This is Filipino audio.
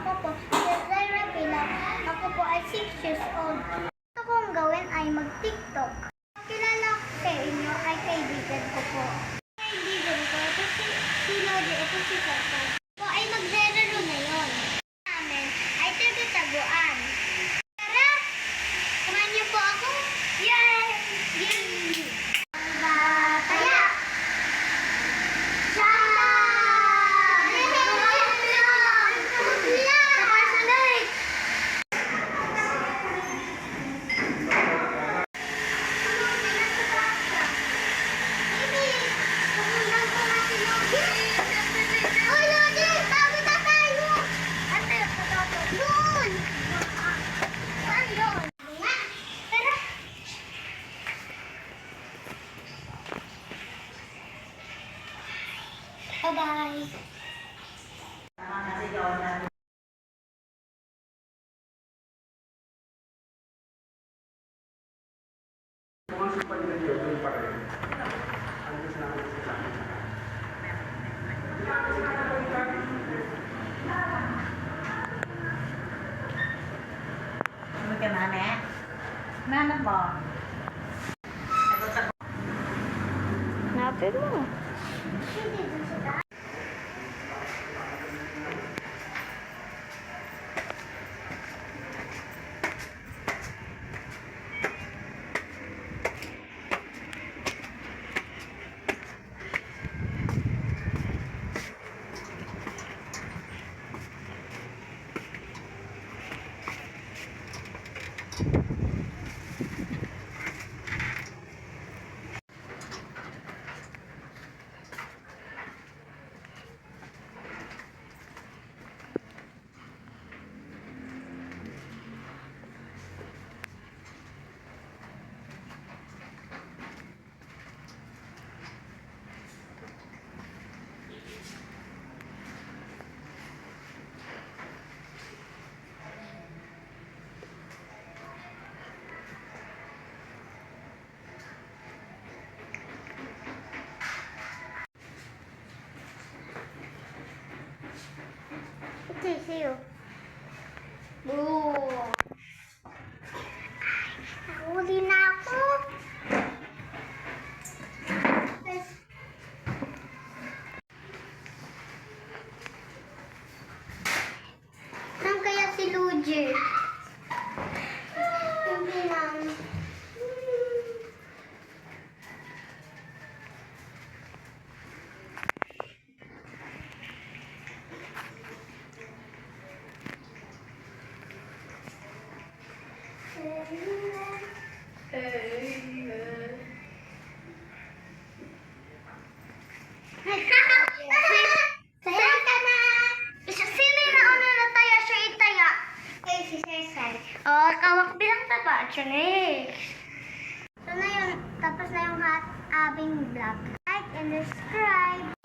Ako po, si Zaira Pilar. Ako po ay 6 years old. Gusto kong gawin ay mag-TikTok. Kilala ko sa inyo ay kaibigan ko po. Kaibigan ko, ito si Lodi, ito si Papa. Po ay maglalaro ngayon. Namin ay taga-taguan. Tara! Kumain niyo po ako? Yay! Yay! Bataya! Bye-bye. Napin mo. Okay, see you. Boo! Nahuli na ako. Saan kaya si Luigi? Hindi lang. Oh, kawak bilang taba, Chunik. So na yun, tapos na yung abing vlog. Like and subscribe.